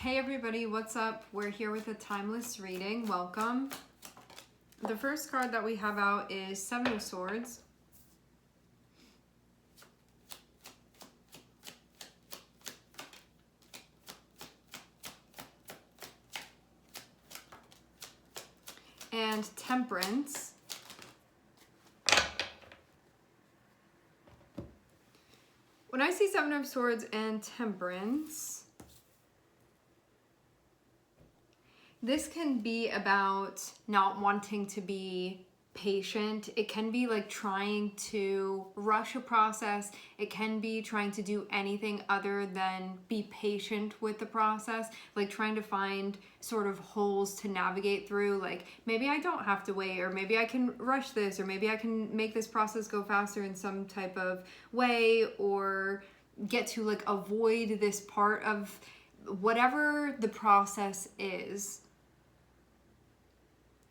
Hey everybody, what's up? We're here with a timeless reading. Welcome. The first card that we have out is Seven of Swords. And Temperance. When I see Seven of Swords and Temperance, this can be about not wanting to be patient. It can be like trying to rush a process. It can be trying to do anything other than be patient with the process, like trying to find sort of holes to navigate through. Like maybe I don't have to wait, or maybe I can rush this, or maybe I can make this process go faster in some type of way, or get to like avoid this part of whatever the process is.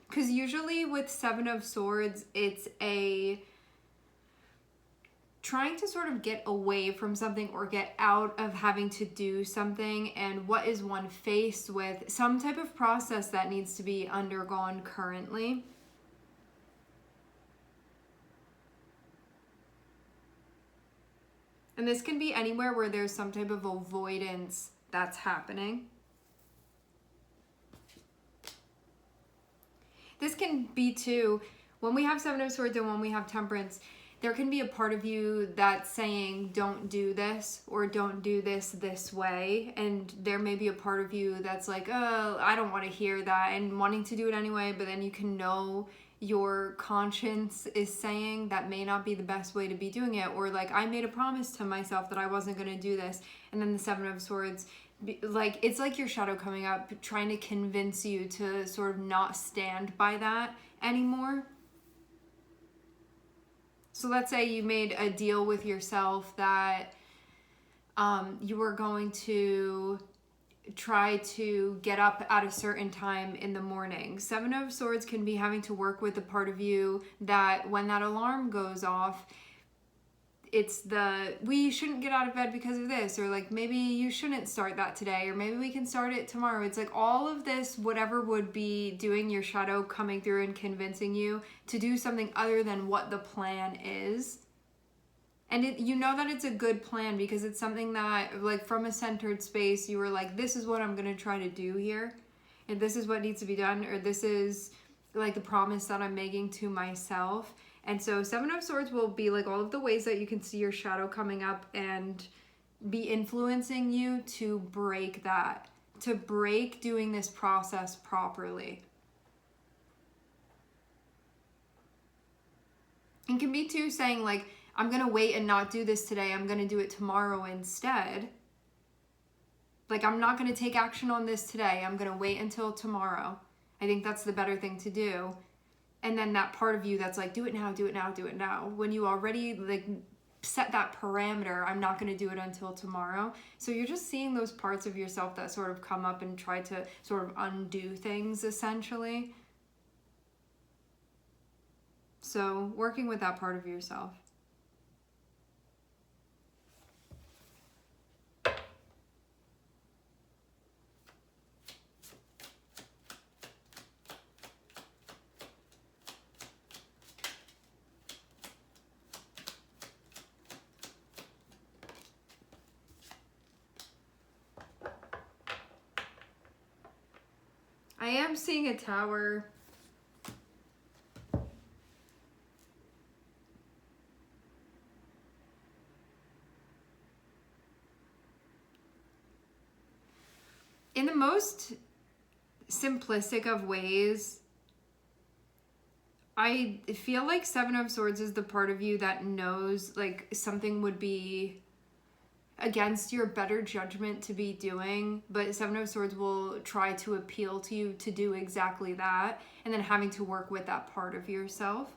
Because usually with Seven of Swords, it's a trying to sort of get away from something or get out of having to do something, and what is one faced with some type of process that needs to be undergone currently. And this can be anywhere where there's some type of avoidance that's happening. This can be too, when we have Seven of Swords and when we have Temperance, there can be a part of you that's saying, don't do this, or don't do this way. And there may be a part of you that's like, oh, I don't want to hear that, and wanting to do it anyway, but then you can know your conscience is saying that may not be the best way to be doing it. Or like, I made a promise to myself that I wasn't going to do this. And then the Seven of Swords, like it's like your shadow coming up trying to convince you to sort of not stand by that anymore. So let's say you made a deal with yourself that you were going to try to get up at a certain time in the morning. Seven of Swords can be having to work with the part of you that when that alarm goes off, it's we shouldn't get out of bed because of this, or like maybe you shouldn't start that today, or maybe we can start it tomorrow. It's like all of this, whatever would be doing your shadow coming through and convincing you to do something other than what the plan is. And you know that it's a good plan because it's something that, like, from a centered space, you were like, this is what I'm going to try to do here, and this is what needs to be done, or this is like the promise that I'm making to myself. And so Seven of Swords will be like all of the ways that you can see your shadow coming up and be influencing you to break that, to break doing this process properly. It can be too saying like, I'm going to wait and not do this today. I'm going to do it tomorrow instead. Like, I'm not going to take action on this today. I'm going to wait until tomorrow. I think that's the better thing to do. And then that part of you that's like, do it now, do it now, do it now. When you already like set that parameter, I'm not going to do it until tomorrow. So you're just seeing those parts of yourself that sort of come up and try to sort of undo things essentially. So working with that part of yourself. I am seeing a tower. In the most simplistic of ways, I feel like Seven of Swords is the part of you that knows like something would be against your better judgment to be doing, but Seven of Swords will try to appeal to you to do exactly that, and then having to work with that part of yourself.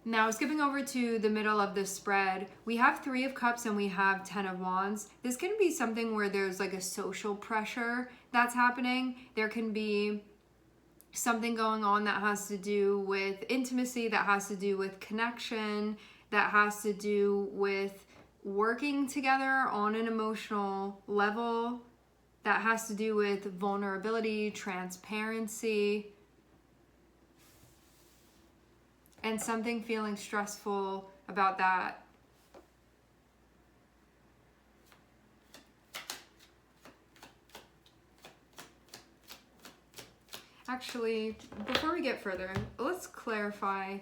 Now, skipping over to the middle of the spread, we have Three of Cups and we have Ten of Wands. This can be something where there's like a social pressure that's happening. There can be something going on that has to do with intimacy, that has to do with connection, that has to do with working together on an emotional level, that has to do with vulnerability, transparency, and something feeling stressful about that. Actually, before we get further, let's clarify.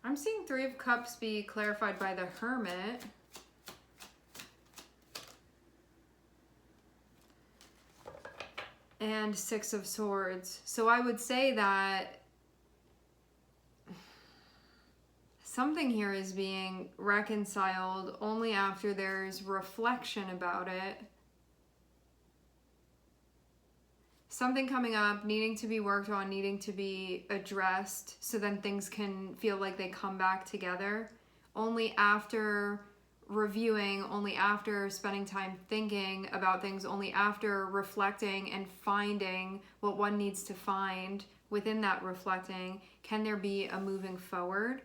I'm seeing Three of Cups be clarified by the Hermit. And Six of Swords. So I would say that something here is being reconciled only after there's reflection about it. Something coming up, needing to be worked on, needing to be addressed, so then things can feel like they come back together. Only after reviewing, only after spending time thinking about things, only after reflecting and finding what one needs to find within that reflecting, can there be a moving forward.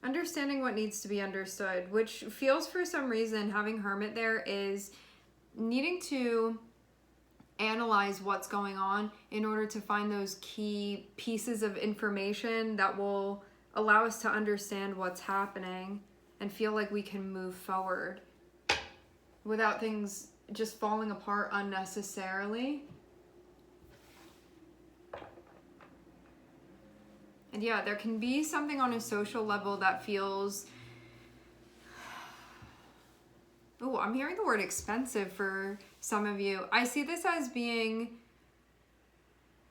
Understanding what needs to be understood, which feels for some reason, having Hermit there is needing to analyze what's going on in order to find those key pieces of information that will allow us to understand what's happening and feel like we can move forward without things just falling apart unnecessarily. And yeah, there can be something on a social level that feels... Oh, I'm hearing the word expensive for some of you. I see this as being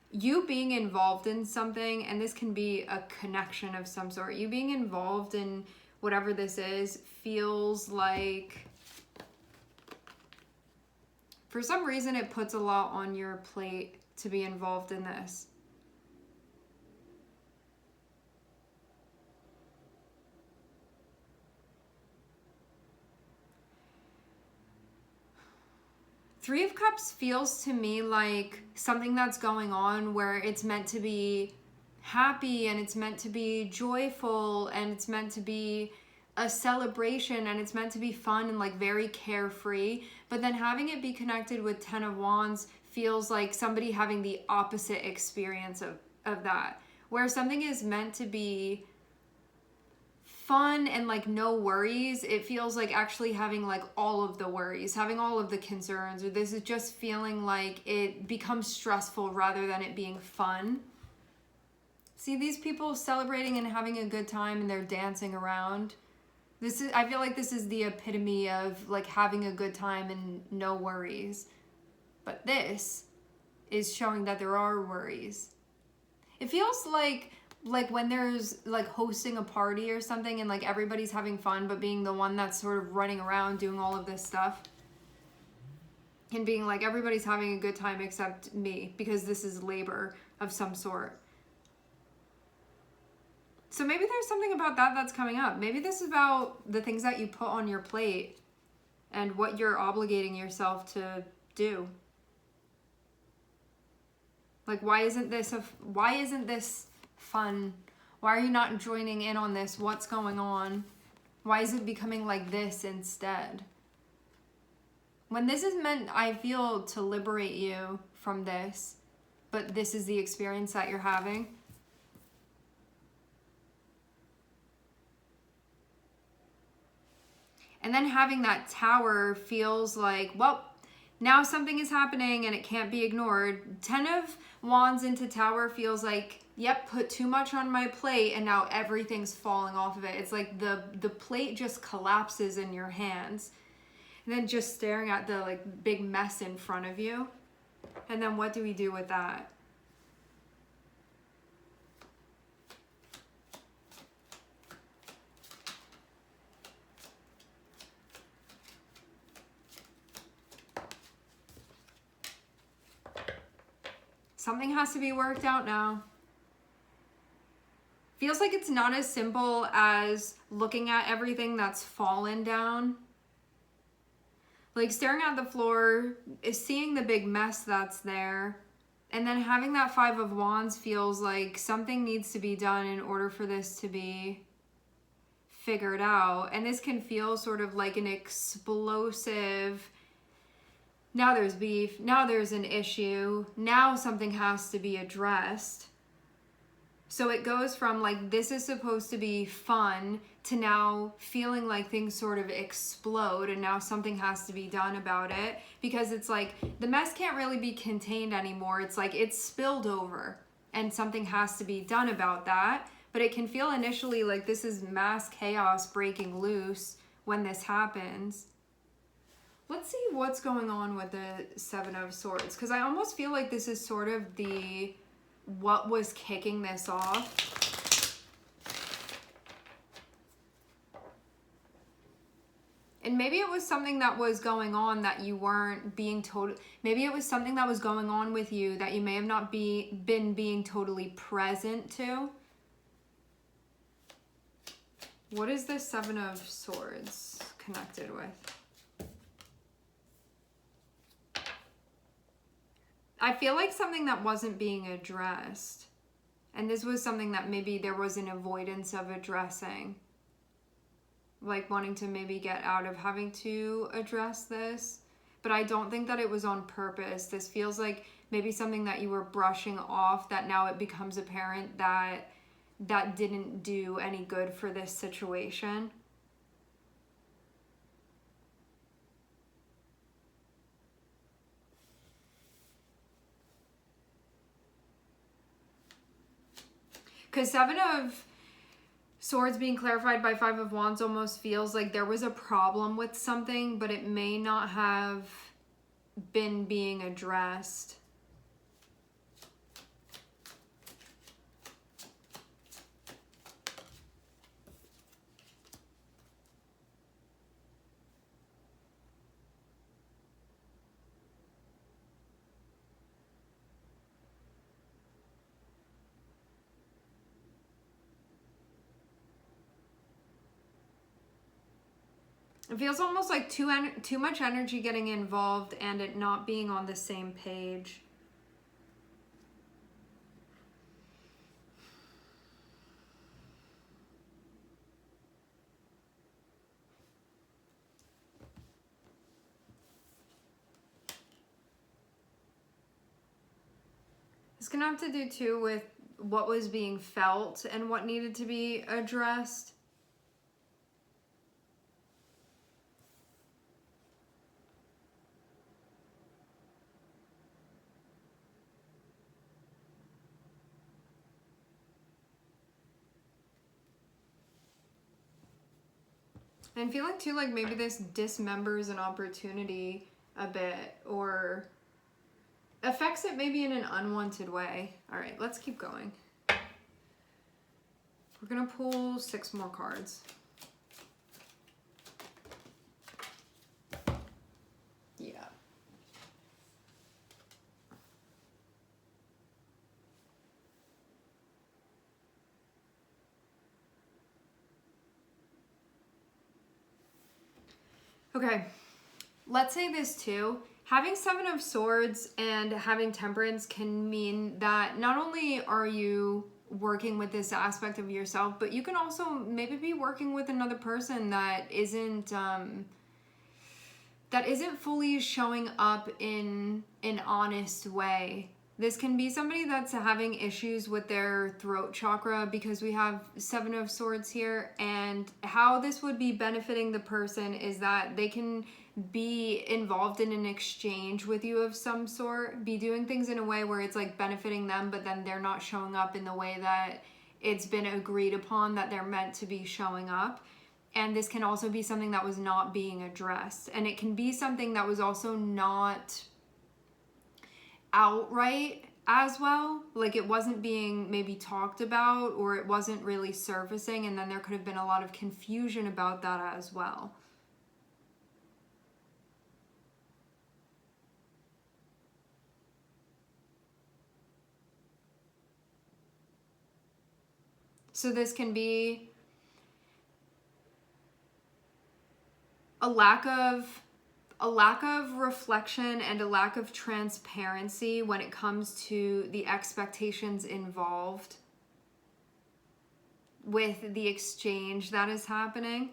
you being involved in something, and this can be a connection of some sort. You being involved in whatever this is feels like, for some reason, it puts a lot on your plate to be involved in this. Three of Cups feels to me like something that's going on where it's meant to be happy and it's meant to be joyful and it's meant to be a celebration and it's meant to be fun and like very carefree. But then having it be connected with Ten of Wands feels like somebody having the opposite experience of that. Where something is meant to be fun and like no worries, it feels like actually having like all of the worries, having all of the concerns, or this is just feeling like it becomes stressful rather than it being fun. See these people celebrating and having a good time and they're dancing around. I feel like this is the epitome of like having a good time and no worries. But this is showing that there are worries. It feels like when there's like hosting a party or something and like everybody's having fun but being the one that's sort of running around doing all of this stuff and being like everybody's having a good time except me because this is labor of some sort. So maybe there's something about that that's coming up. Maybe this is about the things that you put on your plate and what you're obligating yourself to do. Like why isn't this fun? Why are you not joining in on this? What's going on? Why is it becoming like this instead? When this is meant, I feel, to liberate you from this, but this is the experience that you're having. And then having that Tower feels like, well, now something is happening and it can't be ignored. 10 of Wands into Tower feels like, yep, put too much on my plate and now everything's falling off of it. It's like the plate just collapses in your hands. And then just staring at the like big mess in front of you. And then what do we do with that? Something has to be worked out now. Feels like it's not as simple as looking at everything that's fallen down. Like staring at the floor, is seeing the big mess that's there. And then having that Five of Wands feels like something needs to be done in order for this to be figured out. And this can feel sort of like an explosive, now there's beef, now there's an issue, now something has to be addressed. So it goes from like, this is supposed to be fun, to now feeling like things sort of explode and now something has to be done about it, because it's like the mess can't really be contained anymore. It's like it's spilled over and something has to be done about that. But it can feel initially like this is mass chaos breaking loose when this happens. Let's see what's going on with the Seven of Swords, because I almost feel like this is sort of what was kicking this off. And maybe it was something that was going on that you weren't being told. Maybe it was something that was going on with you that you may have not been being totally present to. What is the Seven of Swords connected with? I feel like something that wasn't being addressed. And this was something that maybe there was an avoidance of addressing. Like wanting to maybe get out of having to address this. But I don't think that it was on purpose. This feels like maybe something that you were brushing off, that now it becomes apparent that didn't do any good for this situation. Because Seven of Swords being clarified by Five of Wands almost feels like there was a problem with something, but it may not have been being addressed. It feels almost like too much energy getting involved and it not being on the same page. It's gonna have to do too with what was being felt and what needed to be addressed. And feeling too like maybe this dismembers an opportunity a bit or affects it maybe in an unwanted way. All right, let's keep going. We're gonna pull 6 more cards. Yeah. Okay, let's say this too. Having Seven of Swords and having Temperance can mean that not only are you working with this aspect of yourself, but you can also maybe be working with another person that isn't fully showing up in an honest way. This can be somebody that's having issues with their throat chakra, because we have Seven of Swords here, and how this would be benefiting the person is that they can be involved in an exchange with you of some sort, be doing things in a way where it's like benefiting them, but then they're not showing up in the way that it's been agreed upon that they're meant to be showing up. And this can also be something that was not being addressed. And it can be something that was also not outright as well. Like it wasn't being maybe talked about, or it wasn't really surfacing. And then there could have been a lot of confusion about that as well. So this can be a lack of reflection and a lack of transparency when it comes to the expectations involved with the exchange that is happening.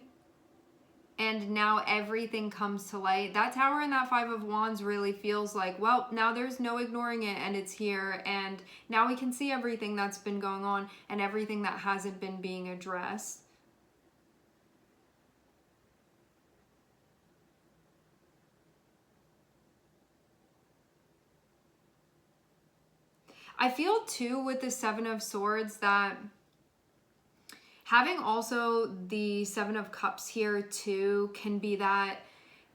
And now everything comes to light. That Tower and that Five of Wands really feels like, well, now there's no ignoring it and it's here. And now we can see everything that's been going on and everything that hasn't been being addressed. I feel too with the Seven of Swords that having also the Seven of Cups here too can be that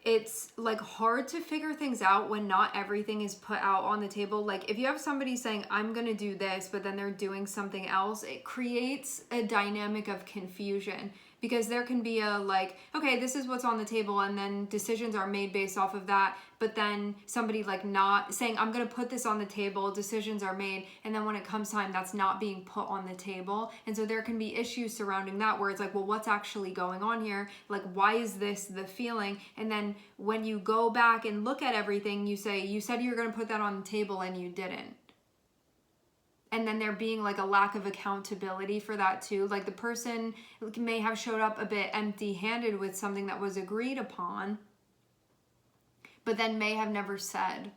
it's like hard to figure things out when not everything is put out on the table. Like if you have somebody saying, I'm gonna do this, but then they're doing something else, it creates a dynamic of confusion. Because there can be a like, okay, this is what's on the table, and then decisions are made based off of that, but then somebody like not saying, I'm gonna put this on the table, decisions are made, and then when it comes time, that's not being put on the table. And so there can be issues surrounding that where it's like, well, what's actually going on here? Like, why is this the feeling? And then when you go back and look at everything, you say, you said you were gonna put that on the table and you didn't. And then there being like a lack of accountability for that too. Like the person may have showed up a bit empty-handed with something that was agreed upon, but then may have never said.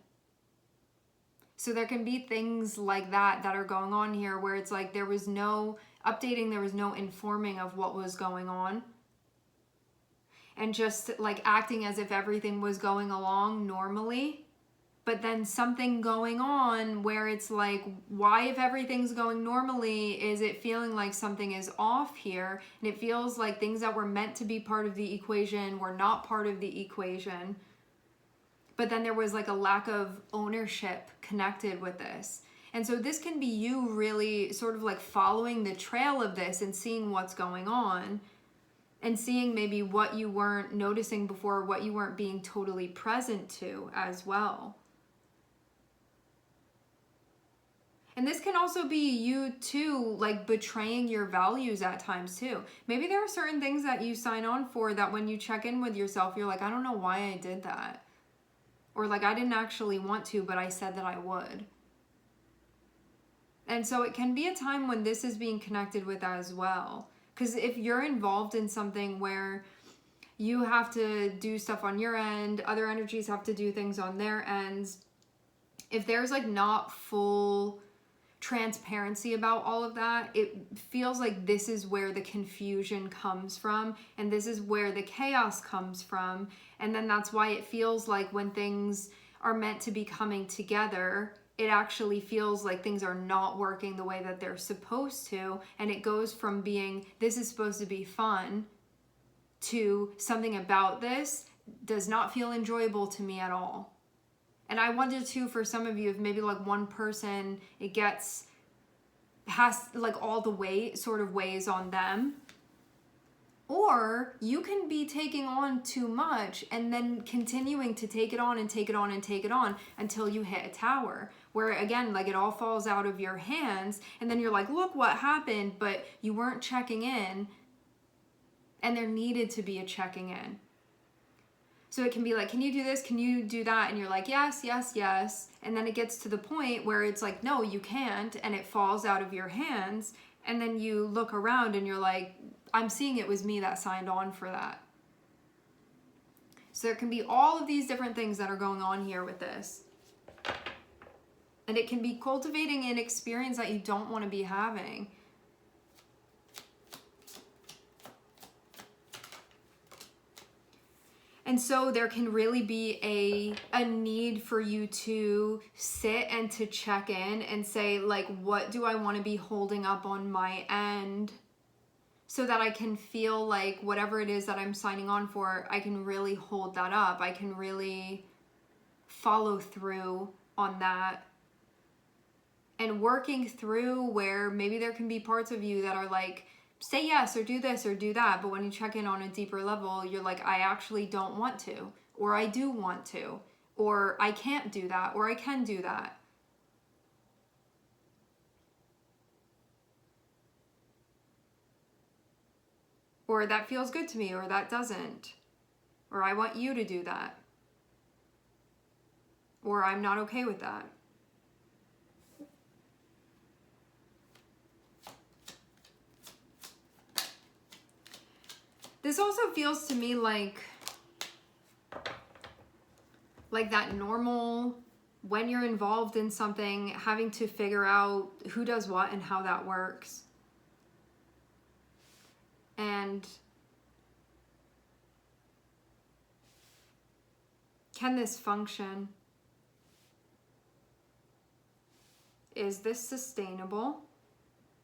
So there can be things like that that are going on here where it's like there was no updating, there was no informing of what was going on. And just like acting as if everything was going along normally. But then something going on where it's like, why, if everything's going normally, is it feeling like something is off here? And it feels like things that were meant to be part of the equation were not part of the equation. But then there was like a lack of ownership connected with this. And so this can be you really sort of like following the trail of this and seeing what's going on. And seeing maybe what you weren't noticing before, what you weren't being totally present to as well. And this can also be you too, like betraying your values at times too. Maybe there are certain things that you sign on for that when you check in with yourself, you're like, I don't know why I did that. Or like, I didn't actually want to, but I said that I would. And so it can be a time when this is being connected with as well. Because if you're involved in something where you have to do stuff on your end, other energies have to do things on their ends, if there's like not full transparency about all of that, it feels like this is where the confusion comes from, and this is where the chaos comes from. And then that's why it feels like when things are meant to be coming together, it actually feels like things are not working the way that they're supposed to. And it goes from being, this is supposed to be fun, to something about this does not feel enjoyable to me at all. And I wonder too, for some of you, if maybe like one person, has like all the weight sort of weighs on them. Or you can be taking on too much and then continuing to take it on and take it on and take it on until you hit a tower. Where again, like it all falls out of your hands and then you're like, look what happened, but you weren't checking in. And there needed to be a checking in. So it can be like, can you do this? Can you do that? And you're like, yes, yes, yes. And then it gets to the point where it's like, no, you can't. And it falls out of your hands. And then you look around and you're like, I'm seeing it was me that signed on for that. So there can be all of these different things that are going on here with this. And it can be cultivating an experience that you don't want to be having. And so there can really be a need for you to sit and to check in and say, like, what do I want to be holding up on my end so that I can feel like whatever it is that I'm signing on for, I can really hold that up. I can really follow through on that. And working through where maybe there can be parts of you that are like, say yes or do this or do that, but when you check in on a deeper level, you're like, I actually don't want to, or I do want to, or I can't do that, or I can do that. or that feels good to me, or that doesn't, or I want you to do that, or I'm not okay with that. This also feels to me like that normal, when you're involved in something, having to figure out who does what and how that works. And can this function? Is this sustainable?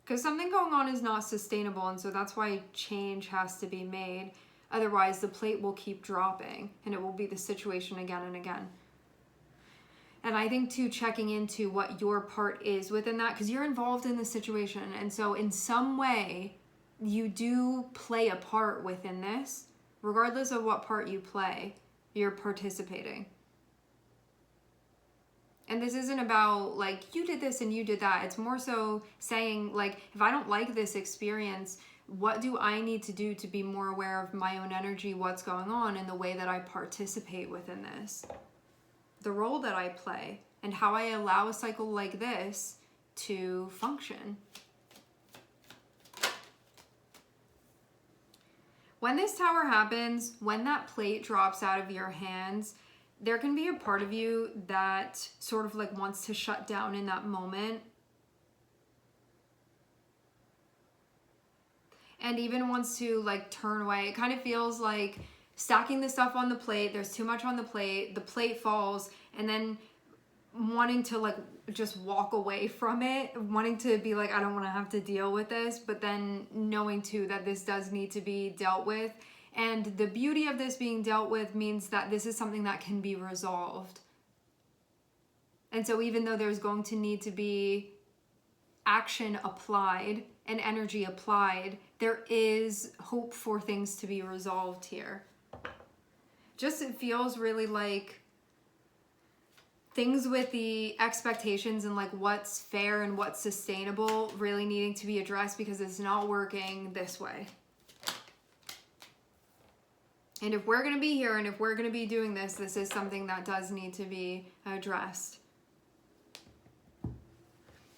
Because something going on is not sustainable, and so that's why change has to be made. Otherwise, the plate will keep dropping, and it will be the situation again and again. And I think too, checking into what your part is within that, because you're involved in the situation, and so in some way, you do play a part within this. Regardless of what part you play, you're participating. And this isn't about like, you did this and you did that. It's more so saying like, if I don't like this experience, what do I need to do to be more aware of my own energy, what's going on, and the way that I participate within this? The role that I play, and how I allow a cycle like this to function. When this tower happens, when that plate drops out of your hands, there can be a part of you that sort of like wants to shut down in that moment. And even wants to like turn away. It kind of feels like stacking the stuff on the plate, there's too much on the plate falls, and then wanting to like just walk away from it, wanting to be like, I don't want to have to deal with this, but then knowing too that this does need to be dealt with. And the beauty of this being dealt with means that this is something that can be resolved. And so even though there's going to need to be action applied and energy applied, there is hope for things to be resolved here. Just it feels really like things with the expectations and like what's fair and what's sustainable really needing to be addressed, because it's not working this way. And if we're going to be here and if we're going to be doing this, this is something that does need to be addressed.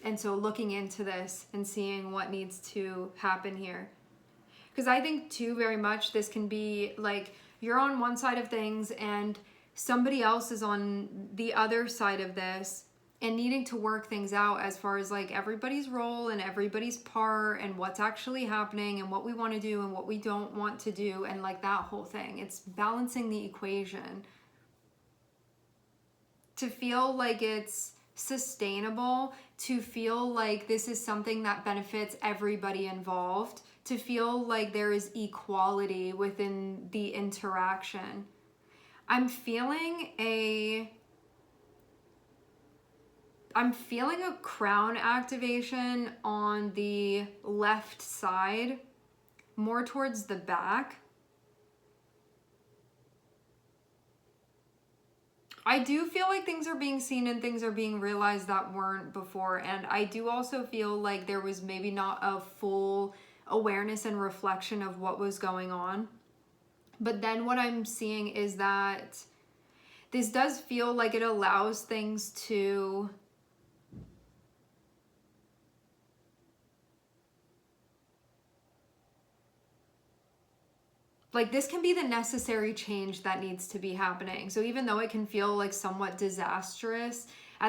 And so looking into this and seeing what needs to happen here. Because I think too, very much this can be like you're on one side of things and somebody else is on the other side of this, and needing to work things out as far as like everybody's role and everybody's part and what's actually happening and what we want to do and what we don't want to do, and like that whole thing. It's balancing the equation to feel like it's sustainable, to feel like this is something that benefits everybody involved, to feel like there is equality within the interaction. I'm feeling a crown activation on the left side, more towards the back. I do feel like things are being seen and things are being realized that weren't before. And I do also feel like there was maybe not a full awareness and reflection of what was going on. But then what I'm seeing is that this does feel like it allows things to like this can be the necessary change that needs to be happening. So even though it can feel like somewhat disastrous,